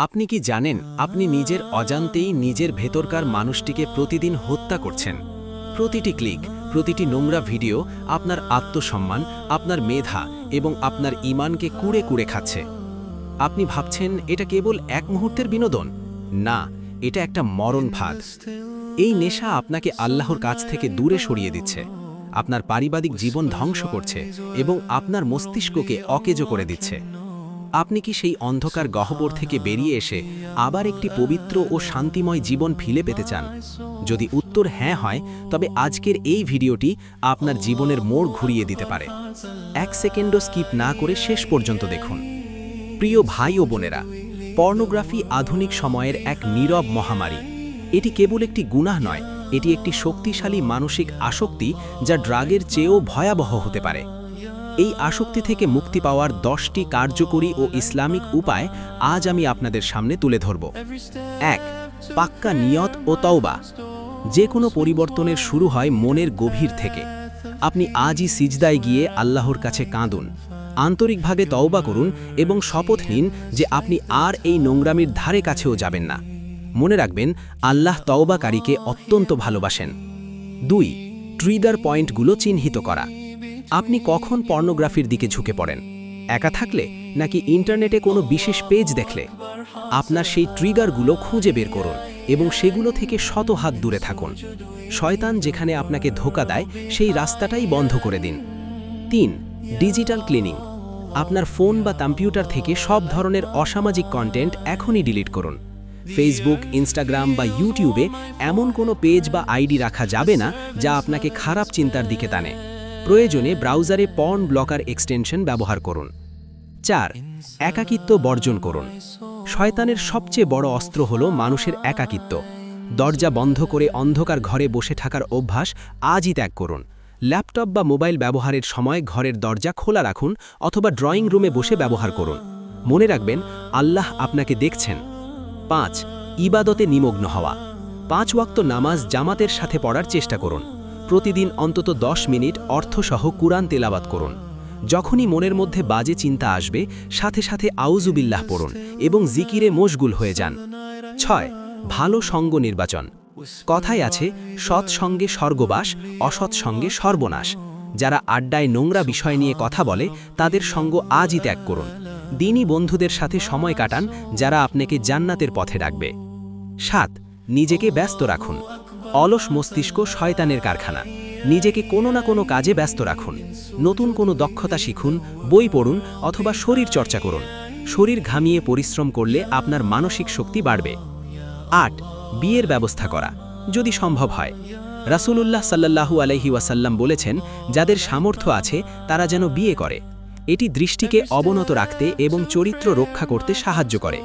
আপনি কি জানেন আপনি নিজের অজান্তেই নিজের ভেতরকার মানুষটিকে প্রতিদিন হত্যা করছেন? প্রতিটি ক্লিক, প্রতিটি নোংরা ভিডিও আপনার আত্মসম্মান, আপনার মেধা এবং আপনার ঈমানকে কুড়ে কুড়ে খাচ্ছে। আপনি ভাবছেন এটা কেবল এক মুহূর্তের বিনোদন? না, এটা একটা মরণ ফাঁদ। এই নেশা আপনাকে আল্লাহর কাছ থেকে দূরে সরিয়ে দিচ্ছে, আপনার পারিবারিক জীবন ধ্বংস করছে এবং আপনার মস্তিষ্ককে অকেজো করে দিচ্ছে। আপনি কি সেই অন্ধকার গহ্বর থেকে বেরিয়ে এসে আবার একটি পবিত্র ও শান্তিময় জীবন ফিরে পেতে চান? যদি উত্তর হ্যাঁ হয়, তবে আজকের এই ভিডিওটি আপনার জীবনের মোড় ঘুরিয়ে দিতে পারে। 1 সেকেন্ডও স্কিপ না করে শেষ পর্যন্ত দেখুন। প্রিয় ভাই ও বোনেরা, পর্নোগ্রাফি আধুনিক সময়ের এক নীরব মহামারী। এটি কেবল একটি গুনাহ নয়, এটি একটি শক্তিশালী মানসিক আসক্তি যা ড্রাগের চেয়েও ভয়াবহ হতে পারে। এই আসক্তি থেকে মুক্তি পাওয়ার 10টি কার্যকরী ও ইসলামিক উপায় আজ আমি আপনাদের সামনে তুলে ধরব। 1. পাক্কা নিয়ত ও তওবা। যে কোনো পরিবর্তনের শুরু হয় মনের গভীর থেকে। আপনি আজই সিজদায় গিয়ে আল্লাহর কাছে কাঁদুন, আন্তরিকভাবে তওবা করুন এবং শপথ নিন যে আপনি আর এই নোংরামির ধারে কাছেও যাবেন না। মনে রাখবেন, আল্লাহ তওবাকারীকে অত্যন্ত ভালোবাসেন। 2. ট্রিগার পয়েন্টগুলো চিহ্নিত করা। আপনি কখন পর্নোগ্রাফির দিকে ঝুঁকে পড়েন? একা থাকলে নাকি ইন্টারনেটে কোনো বিশেষ পেজ দেখলে? আপনার সেই ট্রিগারগুলো খুঁজে বের করুন এবং সেগুলো থেকে শত হাত দূরে থাকুন। শয়তান যেখানে আপনাকে ধোঁকা দেয় সেই রাস্তাটাই বন্ধ করে দিন। 3. Digital cleaning. আপনার ফোন বা কম্পিউটার থেকে সব ধরনের অসামাজিক কন্টেন্ট এখনই ডিলিট করুন। ফেসবুক, ইনস্টাগ্রাম বা ইউটিউবে এমন কোনো পেজ বা আইডি রাখা যাবে না যা আপনাকে খারাপ চিন্তার দিকে টানে। প্রয়োজনে ব্রাউজারে পর্ন ব্লকার এক্সটেনশন ব্যবহার করুন। 4. একাকিত্ব বর্জন করুন। শয়তানের সবচেয়ে বড় অস্ত্র হল মানুষের একাকিত্ব। দরজা বন্ধ করে অন্ধকার ঘরে বসে থাকার অভ্যাস আজই ত্যাগ করুন। ল্যাপটপ বা মোবাইল ব্যবহারের সময় ঘরের দরজা খোলা রাখুন অথবা ড্রয়িং রুমে বসে ব্যবহার করুন। মনে রাখবেন, আল্লাহ আপনাকে দেখছেন। 5. ইবাদতে নিমগ্ন হওয়া। 5 ওয়াক্ত নামাজ জামাতের সাথে পড়ার চেষ্টা করুন। প্রতিদিন অন্তত 10 মিনিট অর্থসহ কুরআন তেলাওয়াত করুন। যখনই মনের মধ্যে বাজে চিন্তা আসবে, সাথে সাথে আউযুবিল্লাহ পড়ুন এবং জিকিরে মশগুল হয়ে যান। 6. ভালো সঙ্গ নির্বাচন। কথায় আছে, সৎ সঙ্গে স্বর্গবাস, অসৎ সঙ্গে সর্বনাশ। যারা আড্ডায় নোংরা বিষয় নিয়ে কথা বলে, তাদের সঙ্গ আজই ত্যাগ করুন। দিনী বন্ধুদের সাথে সময় কাটান যারা আপনাকে জান্নাতের পথে ডাকবে। 7. নিজেকে ব্যস্ত রাখুন। অলস মস্তিষ্ক শয়তানের কারখানা। নিজেকে কোনো না কোনো কাজে ব্যস্ত রাখুন। নতুন কোনো দক্ষতা শিখুন, বই পড়ুন অথবা শরীর চর্চা করুন। শরীর ঘামিয়ে পরিশ্রম করলে আপনার মানসিক শক্তি বাড়বে। 8. বিয়ের ব্যবস্থা করা, যদি সম্ভব হয়। রাসূলুল্লাহ সাল্লাল্লাহু আলাইহি ওয়াসাল্লাম বলেছেন, যাদের সামর্থ্য আছে তারা যেন বিয়ে করে। এটি দৃষ্টিকে অবনত রাখতে এবং চরিত্র রক্ষা করতে সাহায্য করে।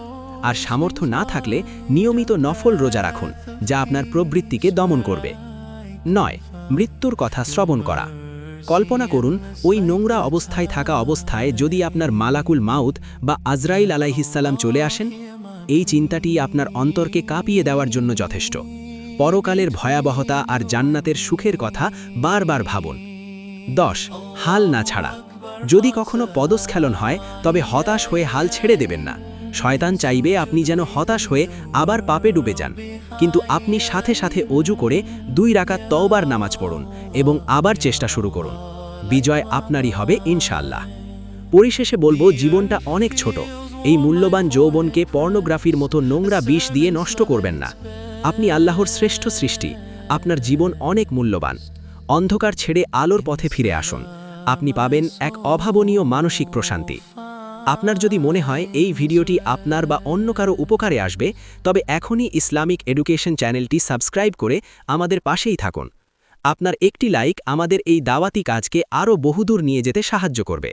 আর সামর্থ্য না থাকলে নিয়মিত নফল রোজা রাখুন, যা আপনার প্রবৃত্তিকে দমন করবে। 9. মৃত্যুর কথা শ্রবণ করা। কল্পনা করুন, ওই নোংরা অবস্থায় থাকা অবস্থায় যদি আপনার মালাকুল মাউত বা আজরাইল আলাইহিসসালাম চলে আসেন। এই চিন্তাটি আপনার অন্তরকে কাঁপিয়ে দেওয়ার জন্য যথেষ্ট। পরকালের ভয়াবহতা আর জান্নাতের সুখের কথা বারবার ভাবুন। 10. হাল না ছাড়া। যদি কখনো পদস্খলন হয়, তবে হতাশ হয়ে হাল ছেড়ে দেবেন না। শয়তান চাইবে আপনি যেন হতাশ হয়ে আবার পাপে ডুবে যান, কিন্তু আপনি সাথে সাথে অজু করে 2 রাকাত তওবার নামাজ পড়ুন এবং আবার চেষ্টা শুরু করুন। বিজয় আপনারই হবে ইনশাআল্লাহ। পরিশেষে বলবো, জীবনটা অনেক ছোট। এই মূল্যবান যৌবনকে পর্নোগ্রাফির মতো নোংরা বিষ দিয়ে নষ্ট করবেন না। আপনি আল্লাহর শ্রেষ্ঠ সৃষ্টি, আপনার জীবন অনেক মূল্যবান। অন্ধকার ছেড়ে আলোর পথে ফিরে আসুন, আপনি পাবেন এক অভাবনীয় মানসিক প্রশান্তি। আপনার যদি মনে হয় এই ভিডিওটি আপনার বা অন্য কারো উপকারে আসবে, তবে এখনই ইসলামিক এডুকেশন চ্যানেলটি সাবস্ক্রাইব করে আমাদের পাশেই থাকুন। আপনার একটি লাইক আমাদের এই দাওয়াতি কাজকে আরও বহুদূর নিয়ে যেতে সাহায্য করবে।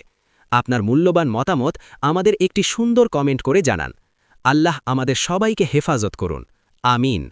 আপনার মূল্যবান মতামত আমাদের একটি সুন্দর কমেন্ট করে জানান। আল্লাহ আমাদের সবাইকে হেফাজত করুন। আমিন।